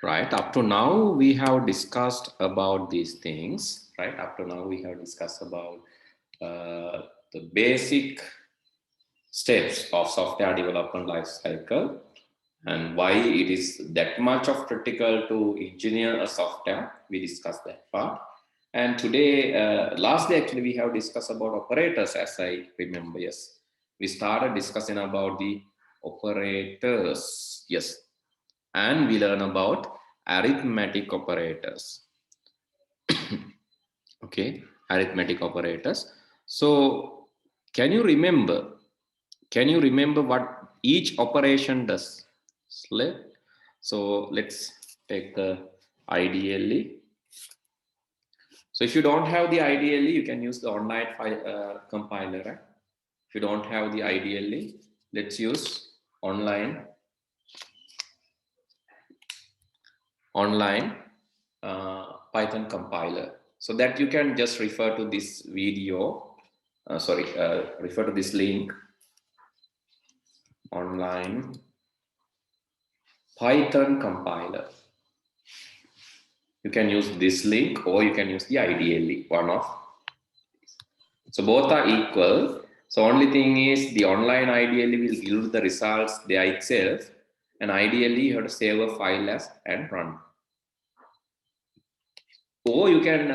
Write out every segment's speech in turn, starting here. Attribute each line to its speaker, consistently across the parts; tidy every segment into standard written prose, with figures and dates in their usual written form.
Speaker 1: Right. Up to now, we have discussed about these things. Right. Up to now, we have discussed about the basic steps of software development life cycle and why it is that much of critical to engineer a software. We discussed that part. And today, lastly, actually, we have discussed about operators, as I remember. Yes, we started discussing about the operators. Yes, and we learn about arithmetic operators. Okay, arithmetic operators. So, can you remember? Can you remember what each operation does? So let's take the IDLE. So if you don't have the IDLE, you can use the online compiler. Right? If you don't have the IDLE, let's use online Python compiler. So that you can just refer to this video. Refer to this link. Online Python compiler. You can use this link or you can use the IDLE, one of. So both are equal. So only thing is the online IDLE will give the results there itself, and IDLE you have to save a file as and run. Or you can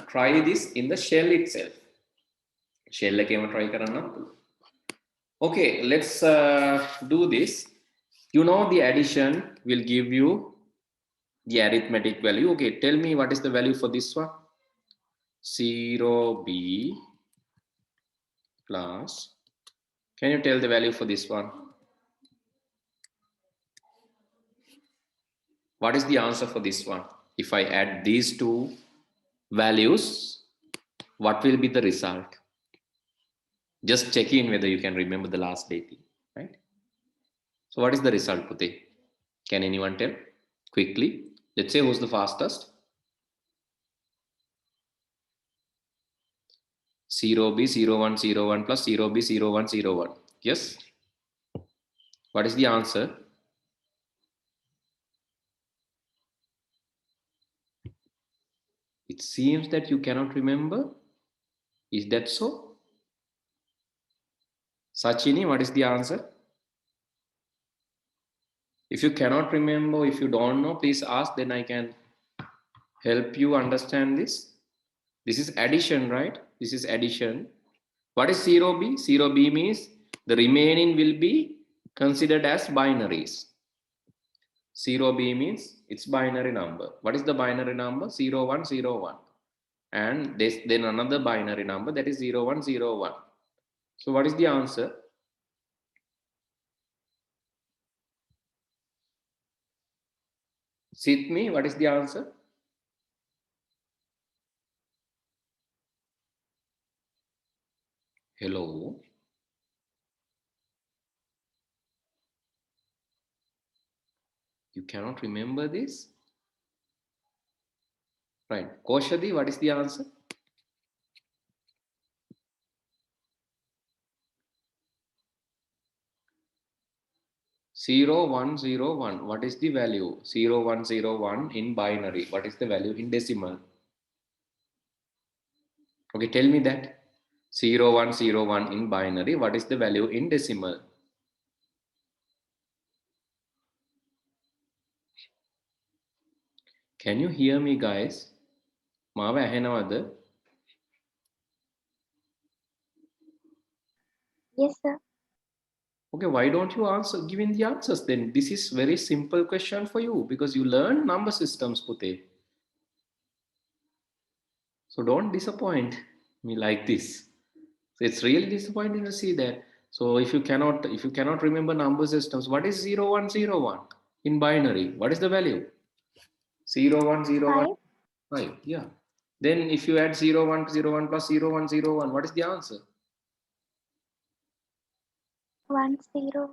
Speaker 1: try this in the shell itself. Shell එකේම try කරන්න. Okay, let's do this. You know the addition will give you the arithmetic value. Okay, tell me what is the value for this one? 0b plus, can you tell the value for this one? What is the answer for this one? If I add these two values, what will be the result? Just check in whether you can remember the last day thing, right? So what is the result, Puti? Can anyone tell? Quickly. Let's say who's the fastest? 0b0101 plus 0b0101. Yes? What is the answer? It seems that you cannot remember. Is that so? Sachini, what is the answer? If you cannot remember, if you don't know, please ask, then I can help you understand this. This is addition, right? This is addition. What is 0b? 0b means the remaining will be considered as binaries. 0b means it's binary number. What is the binary number? 0101. And then another binary number, that is 0101. So what is the answer? Sithmi, what is the answer? Hello. You cannot remember this? Right. Koshadi, what is the answer? 0101. What is the value? 0101 in binary. What is the value in decimal? Okay, tell me that. 0101 in binary. What is the value in decimal? Can you hear me, guys? Mawa ඇහෙනවද?
Speaker 2: Yes, sir.
Speaker 1: Okay, why don't you answer giving the answers then? This is very simple question for you because you learn number systems, Pute. So don't disappoint me like this. So it's really disappointing to see that. So if you cannot remember number systems, what is 0101 in binary? What is the value? 0101
Speaker 2: 5.
Speaker 1: 5. Yeah. Then if you add 0101 plus 0101, what is the answer?
Speaker 2: 1010.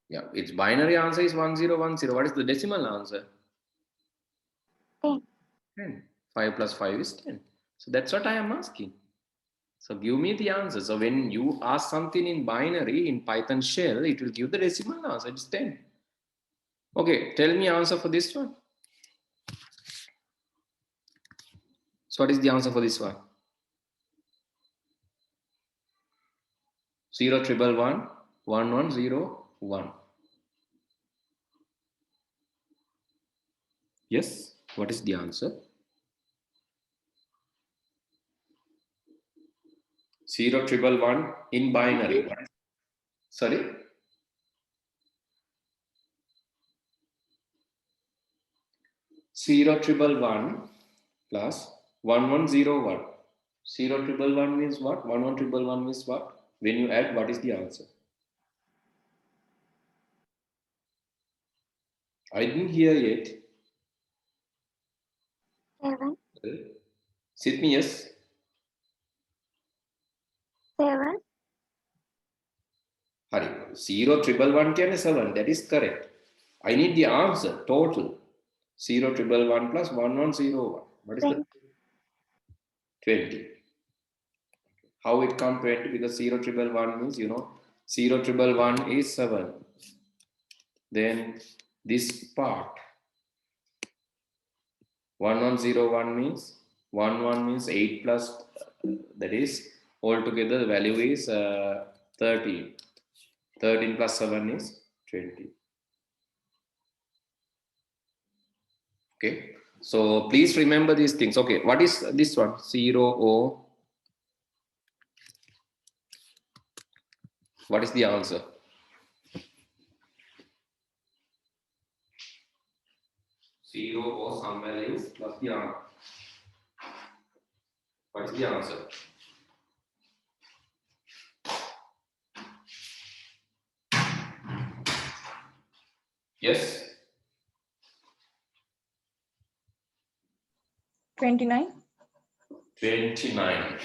Speaker 1: Yeah, its binary answer is 1010. What is the decimal answer?
Speaker 2: 10.
Speaker 1: 10. 5 plus 5 is 10. So that's what I am asking. So give me the answer. So when you ask something in binary in Python shell, it will give the decimal answer. It's 10. Okay, tell me answer for this one. So what is the answer for this one? 0 triple 1 1 1 0 1. Yes, what is the answer? 0 triple 1 in binary. Sorry? 0 triple 1 plus 1 1 0 1. 0 triple 1 means what? 1 1 triple 1 means what? When you add, what is the answer? I didn't hear yet.
Speaker 2: 7.
Speaker 1: Sydney, yes.
Speaker 2: 7.
Speaker 1: Hari. 0 triple 1 can 7. That is correct. I need the answer total. 0 triple 1 plus 1 1 0 1. What is the 20? How it come 20? Because 0 triple 1 means, 0 triple 1 is 7. Then this part 1101 means 1 means 8 plus, that is altogether the value is 13. 13 plus 7 is 20. Okay, so please remember these things. Okay, what is this one? 0 O. What is the answer? 0 or some values plus the answer. What is the answer? Yes.
Speaker 3: 29.
Speaker 1: 29.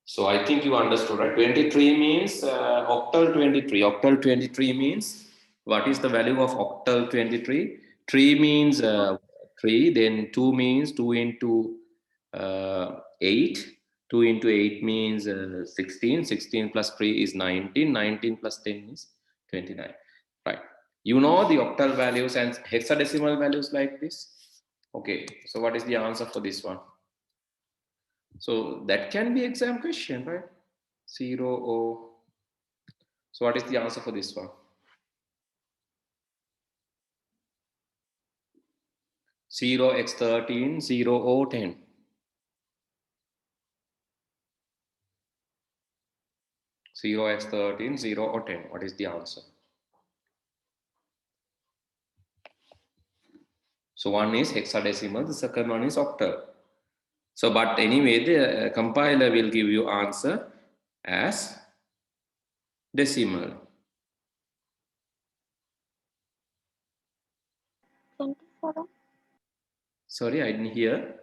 Speaker 1: So I think you understood, right? 23 means octal 23. Octal 23 means what is the value of octal 23? 3 means 3, then 2 means 2 into 8. 2 into 8 means 16. 16 plus 3 is 19. 19 plus 10 is 29. Right. You know the octal values and hexadecimal values like this. Okay. So what is the answer for this one? So that can be exam question, right? 0 O. So what is the answer for this one? 0 x 13, 0 O 10. Zero x 13, 0 or 10. What is the answer? So one is hexadecimal, the second one is octal. So, but anyway, the compiler will give you answer as decimal.
Speaker 2: 27.
Speaker 1: Sorry, I didn't hear.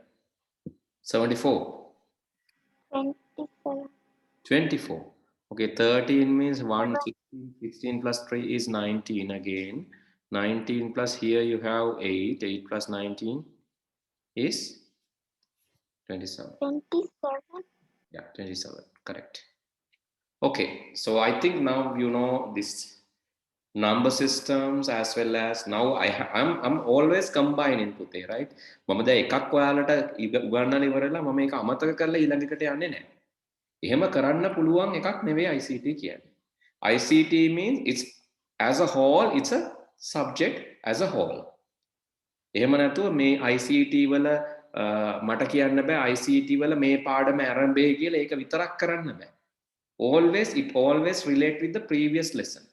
Speaker 1: 74.
Speaker 2: 27.
Speaker 1: 24. Okay, 13 means 1,
Speaker 2: 7.
Speaker 1: 16, 16 plus 3 is 19 again. 19 plus here you have 8, 8 plus 19 is 27.
Speaker 2: 27.
Speaker 1: Yeah, 27, correct. Okay, so I think now you know this number systems as well as now I'm always combining පුතේ, right? මම දැන් එකක් ඔයාලට උගන්වලා ඉවරලා මම ඒක අමතක කරලා ඊළඟකට යන්නේ නැහැ. එහෙම කරන්න පුළුවන් එකක් නෙවෙයි ICT කියන්නේ. ICT means it's as a whole, it's a subject as a whole. එහෙම නැතුව මේ ICT වල මට කියන්න බෑ ICT වල මේ පාඩම ආරම්භය කියලා ඒක විතරක් කරන්න බෑ. It always relate with the previous lesson.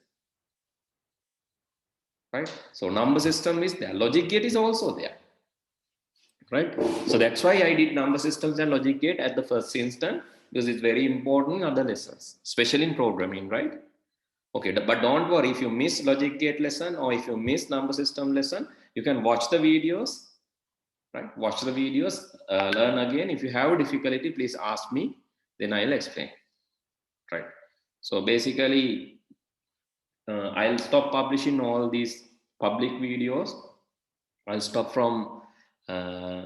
Speaker 1: Right? So number system is there. Logic gate is also there. Right? So that's why I did number systems and logic gate at the first instance, because it's very important in other lessons, especially in programming, right? Okay, but don't worry, if you miss logic gate lesson or if you miss number system lesson, you can watch the videos, right? Watch the videos, learn again. If you have a difficulty, please ask me, then I'll explain, right? So basically, I'll stop publishing all these public videos. I'll stop from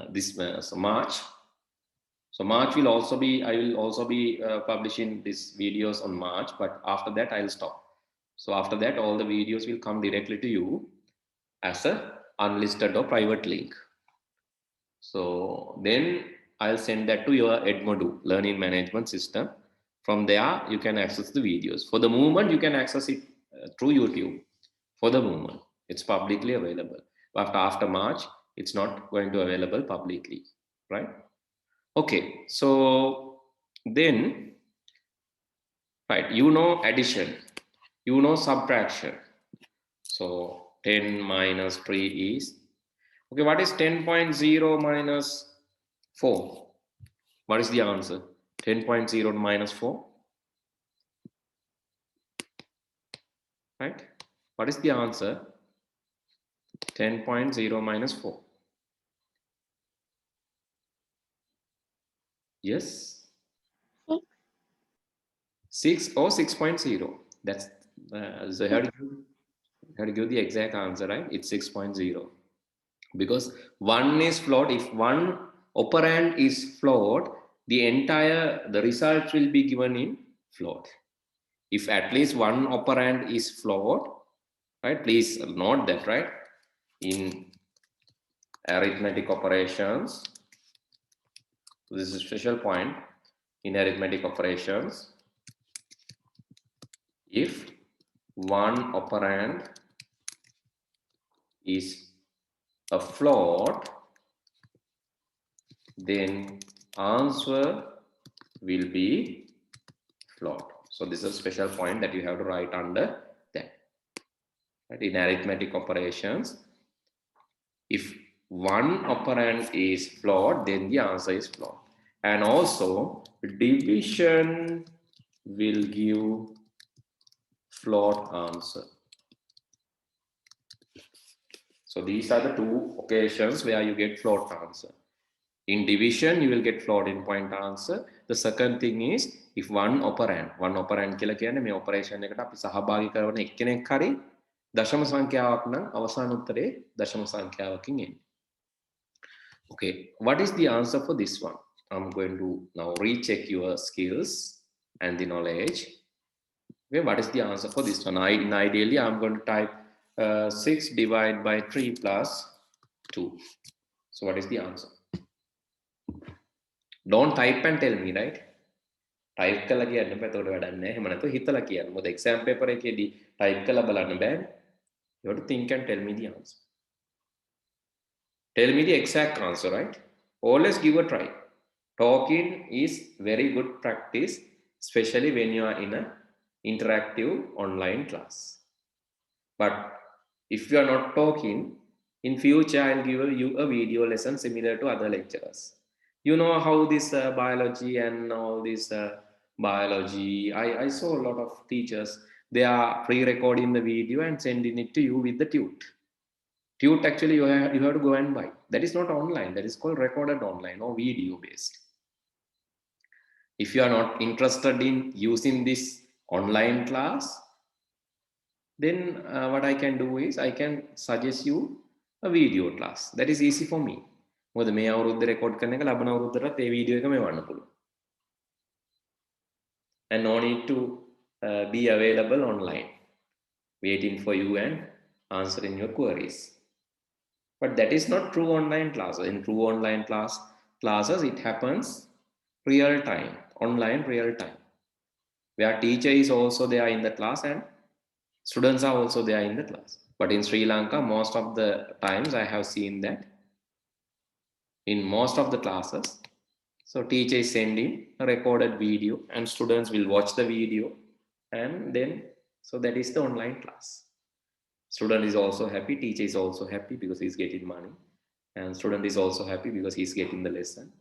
Speaker 1: this March. So March will also be, I will also be publishing these videos on March, but after that I'll stop. So after that, all the videos will come directly to you as a unlisted or private link. So then I'll send that to your Edmodo learning management system. From there, you can access the videos. For the moment, you can access it through YouTube. For the moment, it's publicly available. But after March, it's not going to available publicly, right? Okay, so then, right, you know addition, you know subtraction. So 10 minus 3 is, okay, what is 10.0 minus 4? What is the answer? 10.0 minus 4, right? What is the answer? 10.0 minus 4. Yes?
Speaker 2: 6.
Speaker 1: 6 or 6.0. That's so how to give the exact answer, right? It's 6.0. Because one is float. If one operand is float, the result will be given in float. If at least one operand is float, right? Please note that, right? In arithmetic operations, this is a special point in arithmetic operations. If one operand is a float, then answer will be float. So this is a special point that you have to write under that. Right? In arithmetic operations, if one operand is float, then the answer is float. And also division will give float answer. So these are the two occasions where you get float answer. In division, you will get floating point answer. The second thing is, if one operand කියලා කියන්නේ මේ operation එකට අපි සහභාගී කරන එක්කෙනෙක් හරි දශම සංඛ්‍යාවක් නම් අවසාන උත්තරේ දශම සංඛ්‍යාවකින් එන්නේ. Okay, what is the answer for this one? I'm going to now recheck your skills and the knowledge. Okay, what is the answer for this one? Ideally, I'm going to type 6 divided by 3 plus 2. So what is the answer? Don't type and tell me, right? Type කළා කියන්න බෑ. එතකොට වැඩක් නැහැ. එහෙම නැත්නම් හිතලා කියන්න. මොකද exam paper එකේදී type කළා බලන්න බෑ. You have to think and tell me the answer. Tell me the exact answer, right? Always give a try. Talking is very good practice, especially when you are in an interactive online class. But if you are not talking, in future I'll give you a video lesson similar to other lecturers. You know how this biology and all this biology, I saw a lot of teachers, they are pre-recording the video and sending it to you with the tute. Tute actually you have to go and buy. That is not online, that is called recorded online or video based. If you are not interested in using this online class, then what I can do is I can suggest you a video class. That is easy for me. මොකද මේ අවුරුද්ද record කරන එක ලබන අවුරුද්දට ඒ video එක මෙවන්න පුළුවන්. And no need to be available online waiting for you and answering your queries. But that is not true online classes. In true online classes, it happens real time, online real time, where teacher is also there in the class and students are also there in the class. But in Sri Lanka, most of the times I have seen that in most of the classes, so teacher is sending a recorded video and students will watch the video, and then so that is the online class. Student is also happy, teacher is also happy because he's getting money, and student is also happy because he's getting the lesson.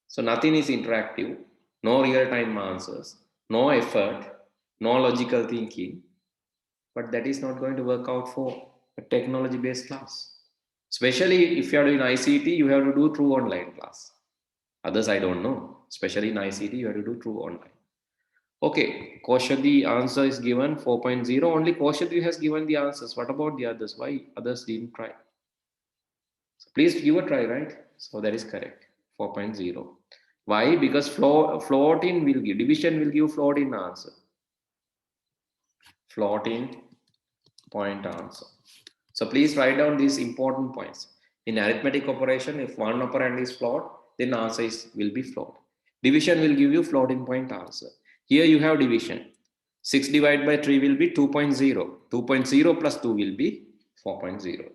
Speaker 1: So nothing is interactive, no real-time answers, no effort, no logical thinking. But that is not going to work out for a technology-based class. Especially if you are doing ICT, you have to do through online class. Others I don't know. Especially in ICT, you have to do through online. Okay, Kaushadi answer is given 4.0. Only Kaushadi has given the answers. What about the others? Why others didn't try? So please give a try, right? So that is correct. 4.0. Why? Because floating will give, division will give floating answer. floating point answer. So please write down these important points. In arithmetic operation, if one operand is float, then answer will be float. Division will give you floating point answer. Here you have division. 6 divided by 3 will be 2.0. 2.0 plus 2 will be 4.0.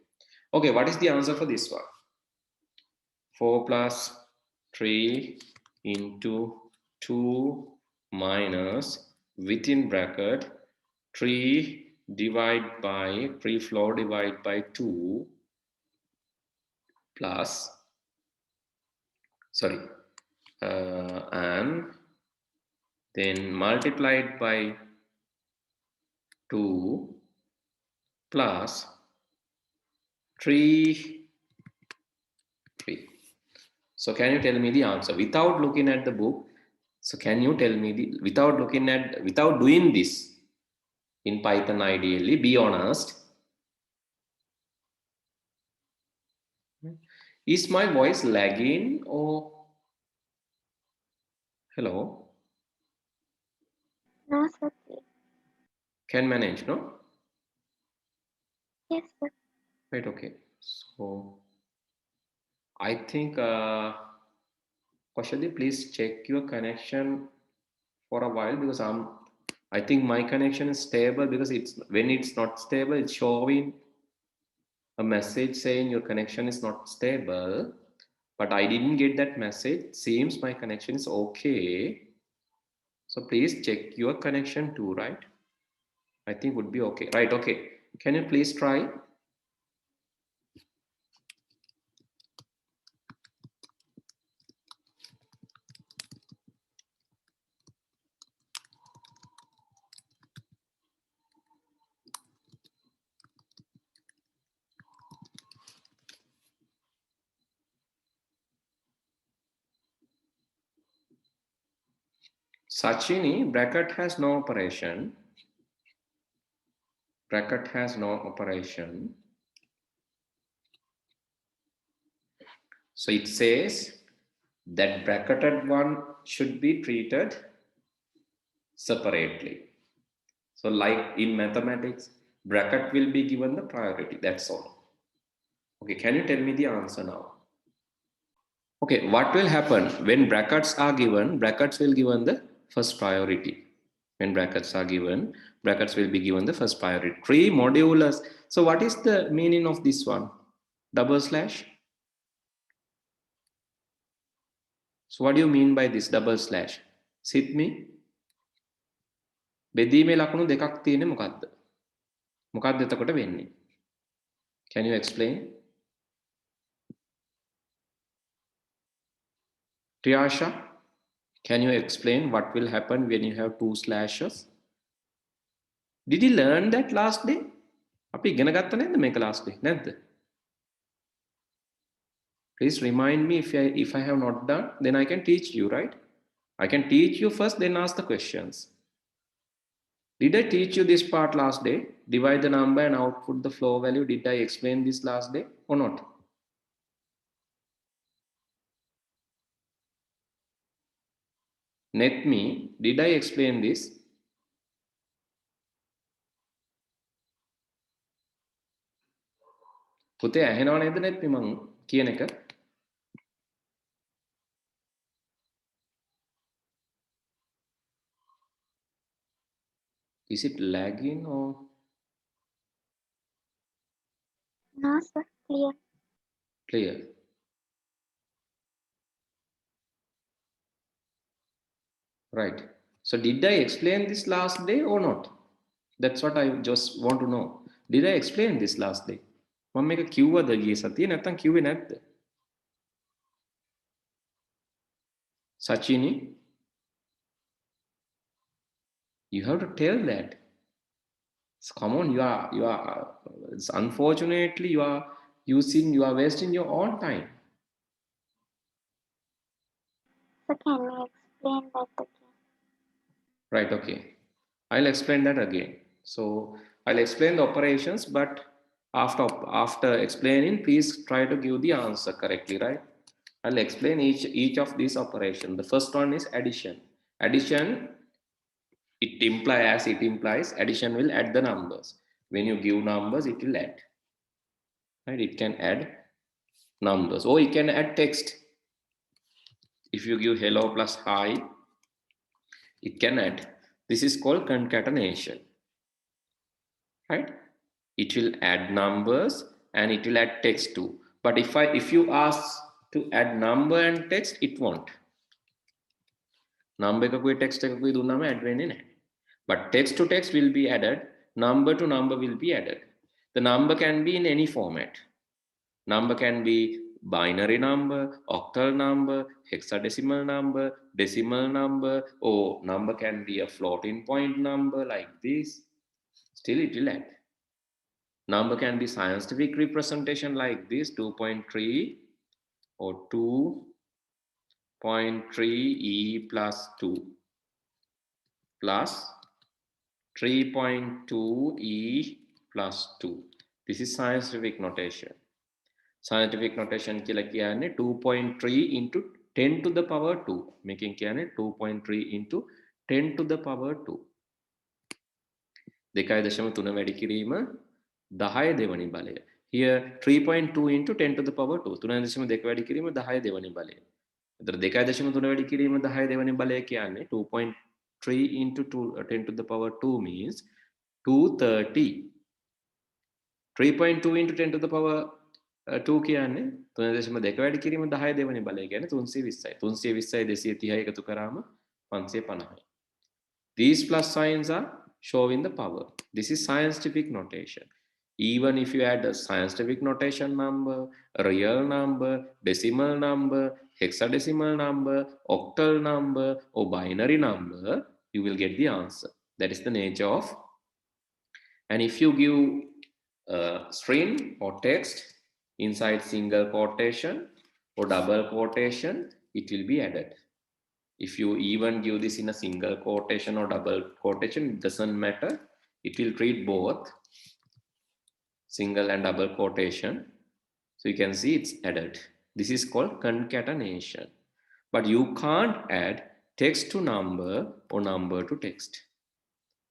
Speaker 1: Okay, what is the answer for this one? 4 plus 3 into 2 minus within bracket 3 divided by 3 floor divided by 2 plus sorry and then multiplied by 2 plus 3. So can you tell me the answer without looking at the book? So can you tell me the without doing this in Python ideally, be honest. Is my voice lagging or hello?
Speaker 2: No, sir.
Speaker 1: Can manage, no?
Speaker 2: Yes, sir.
Speaker 1: Right, okay. So I think Kaushali, please check your connection for a while because I think my connection is stable because it's when it's not stable, it's showing a message saying your connection is not stable, but I didn't get that message. Seems my connection is okay. So please check your connection too, right? I think would be okay. Right, okay. Can you please try? Sachini, bracket has no operation. Bracket has no operation. So it says that bracketed one should be treated separately. So like in mathematics, bracket will be given the priority, that's all. Okay, can you tell me the answer now? Okay, what will happen when brackets are given? Brackets will given the first priority. When brackets are given, brackets will be given the first priority. 3 modulus. So what is the meaning of this one? Double slash? So what do you mean by this double slash? Sit me. බෙදීමේ ලකුණු දෙකක් තියෙන්නේ මොකක්ද? මොකක්ද එතකොට වෙන්නේ? Can you explain? Triyasha, can you explain what will happen when you have 2 slashes? Did you learn that last day? අපි ඉගෙන ගත්ත නැද්ද මේක last day? නැද්ද? Please remind me if I have not done, then I can teach you, right? I can teach you first, then ask the questions. Did I teach you this part last day? Divide the number and output the floor value. Did I explain this last day or not? Net me, did I explain this? පුතේ ඇහෙනව නේද net me මං කියන එක? Is it lagging or?
Speaker 2: No, sir. Clear.
Speaker 1: Clear. Right. So did I explain this last day or not? That's what I just want to know. Did I explain this last day? මම මේක කිව්වද ගියේ සතියේ නැත්නම් කිව්වේ නැද්ද? Sachini, you have to tell that. So come on, you are unfortunately you are wasting your own time.
Speaker 2: So can you explain that again?
Speaker 1: Right, okay. I'll explain that again. So I'll explain the operations, but after explaining, please try to give the answer correctly, right? I'll explain each of these operations. The first one is addition. Addition, It implies addition will add the numbers. When you give numbers, it will add. Right? It can add numbers, or it can add text. If you give hello plus hi, it can add. This is called concatenation. Right? It will add numbers and it will add text too. But if you ask to add number and text, it won't. Number එකකුයි text එකකුයි දුන්නාම add වෙන්නේ නැහැ. But text to text will be added, number to number will be added. The number can be in any format. Number can be binary number, octal number, hexadecimal number, decimal number, or number can be a floating point number like this. Still it will add. Number can be scientific representation like this, 2.3 or 2.3 e plus 2 plus 3.2 e plus 2. This is scientific notation. Scientific notation කියලා කියන්නේ 2.3 into 10 to the power 2. Making කියන්නේ 2.3 into 10 to the power 2. 2.3 වැඩි කිරීම 10 දෙවනි බලය. Here 3.2 into 10 to the power 2. 3.2 වැඩි කිරීම 10 දෙවනි බලය. එතකොට 2.3 වැඩි කිරීම 10 දෙවනි බලය කියන්නේ 2.3 into 10 to the power 2 means 230. 3.2 into 10 to the power 2 කියන්නේ 3.2 වැඩි කිරීම 10 දෙවනි බලය කියන්නේ 320යි. 320යි 230යි එකතු කරාම 550යි. These plus signs are showing the power. This is scientific notation. Even if you add a scientific notation number, a real number, decimal number, hexadecimal number, octal number, or binary number, you will get the answer. That is the nature of. And if you give a string or text inside single quotation or double quotation, it will be added. If you even give this in a single quotation or double quotation, it doesn't matter. It will treat both single and double quotation. So you can see it's added. This is called concatenation. But you can't add text to number or number to text.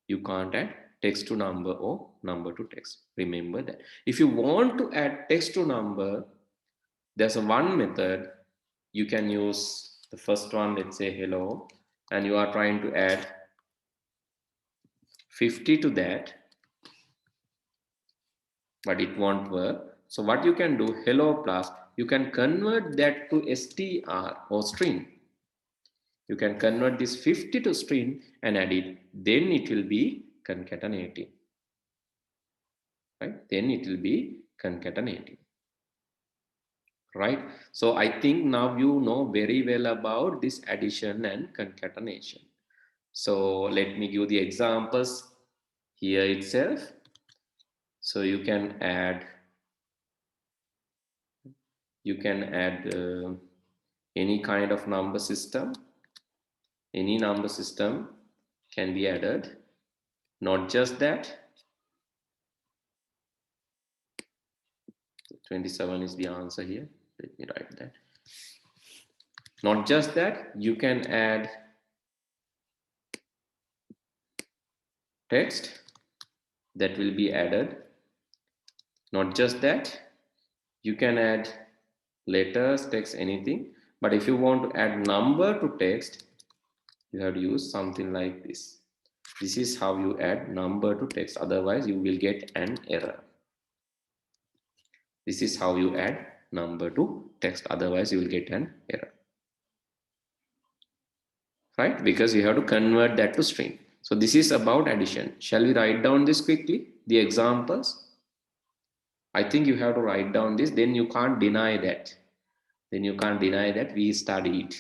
Speaker 1: You can't add text to number or number to text. Remember that. If you want to add text to number, there's one method. You can use the first one, let's say hello, and you are trying to add 50 to that, but it won't work. So what you can do, hello plus, you can convert that to str or string. You can convert this 50 to string and add it. Then it will be concatenating. Right? Then it will be concatenating. Right? So I think now you know very well about this addition and concatenation. So let me give the examples here itself. So you can add any kind of number system. Any number system can be added. Not just that. 27 is the answer here. Let me write that. Not just that, you can add text that will be added. Not just that, you can add letters, text, anything. But if you want to add number to text, you have to use something like this. This is how you add number to text. Otherwise, you will get an error. This is how you add number to text. Otherwise, you will get an error. Right? Because you have to convert that to string. So this is about addition. Shall we write down this quickly? The examples. I think you have to write down this. Then you can't deny that. Then you can't deny that we studied.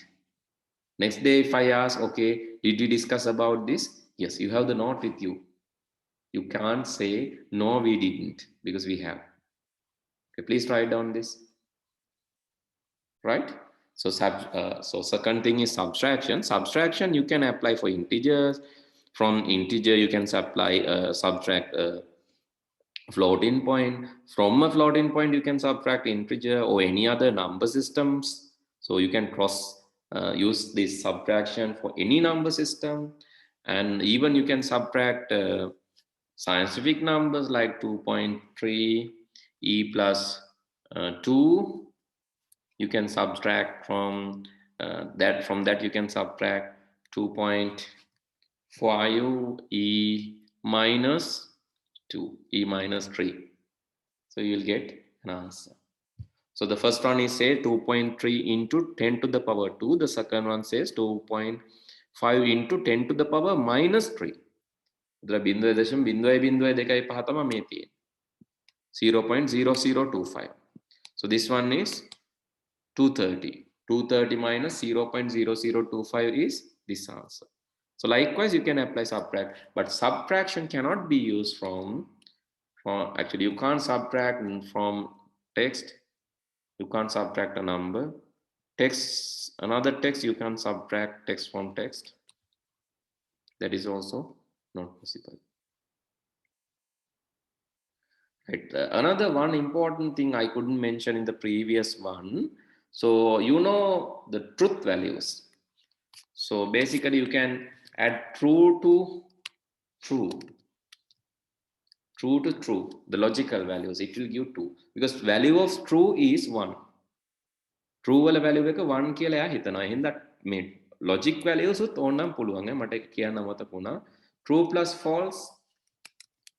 Speaker 1: Next day, if I ask, okay, did we discuss about this? Yes, you have the note with you. You can't say, no, we didn't, because we have. Okay, please write down this. Right? So second thing is subtraction. Subtraction you can apply for integers. From integer you can subtract a floating point. From a floating point you can subtract integer or any other number systems. So you can use this subtraction for any number system. And even you can subtract scientific numbers like 2.3 e plus 2. You can subtract from that. From that you can subtract 2.5 e minus 2, e minus 3. So you will get an answer. So the first one is say 2.3 into 10 to the power 2. The second one says 2.5 into 10 to the power minus 3. The බිඳුවේ දශම බිඳුවයි බිඳුවයි දෙකයි පහ තමයි මේ තියෙන්නේ 0.0025. So this one is 230. 230 minus 0.0025 is this answer. So likewise you can apply subtract, but subtraction cannot be used from actually you can't subtract from text. You can't subtract a number. Text, another text, you can subtract text from text. That is also not possible. Right. Another one important thing I couldn't mention in the previous one. So you know the truth values. So basically you can add true to true. True to true, the logical values, it will give 2. Because value of true is 1. True වල value එක 1 කියලා එයා හිතනවා. එහෙනම් මේ logic values උත් ඕනනම් පුළුවන්. මට කියන්න මතකුණා. True plus false.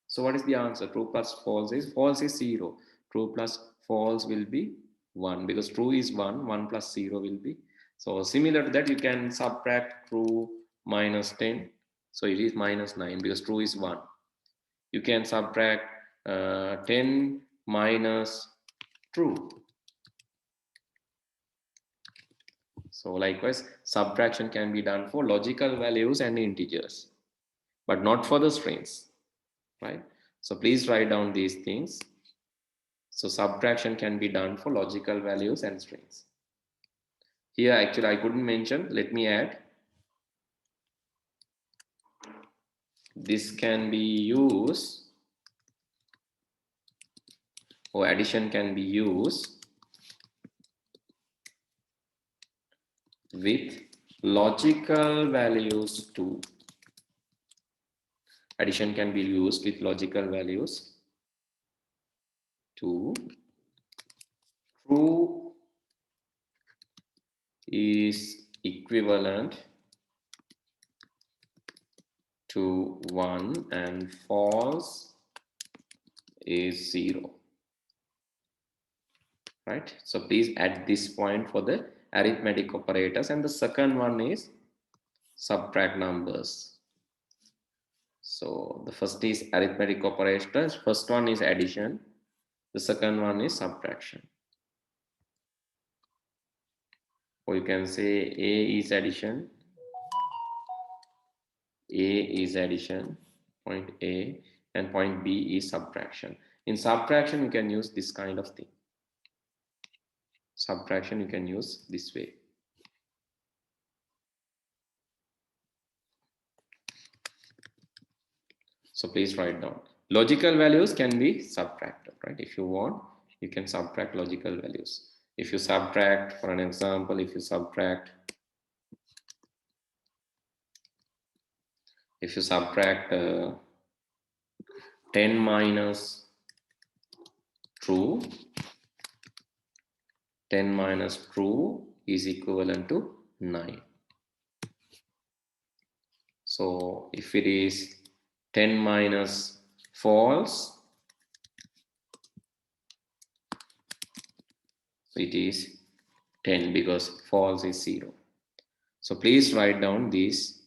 Speaker 1: So what is the answer? True plus false is 0. True plus false will be 1 because true is 1. 1 plus 0 will be. So similar to that, you can subtract true minus 10. So it is minus 9 because true is 1. You can subtract 10 minus true. So likewise, subtraction can be done for logical values and integers, but not for the strings, right? So please write down these things. So subtraction can be done for logical values and strings. Here actually I couldn't mention, let me add. This can be used, or addition can be used with logical values too. Addition can be used with logical values too. True is equivalent to 1 and false is 0. Right? So please add this point for the arithmetic operators, and the second one is subtract numbers. So the first is arithmetic operators, first one is addition, the second one is subtraction. Or you can say A is addition, point A, and point B is subtraction. In subtraction you can use this kind of thing. Subtraction you can use this way. So please write down. Logical values can be subtracted, right? If you want, you can subtract logical values. If you subtract, for an example, if you subtract 10 minus true, 10 minus true is equivalent to 9. So if it is 10 minus false, it is 10 because false is 0. So please write down this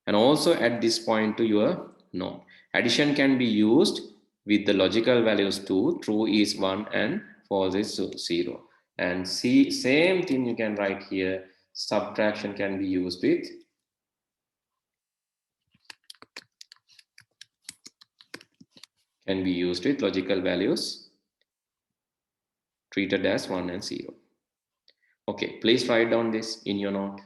Speaker 1: and also add this point to your note. Addition can be used with the logical values too. True is 1 and false is 0. And see, same thing you can write here. Subtraction can be used with logical values treated as 1 and 0. Okay, please write down this in your note.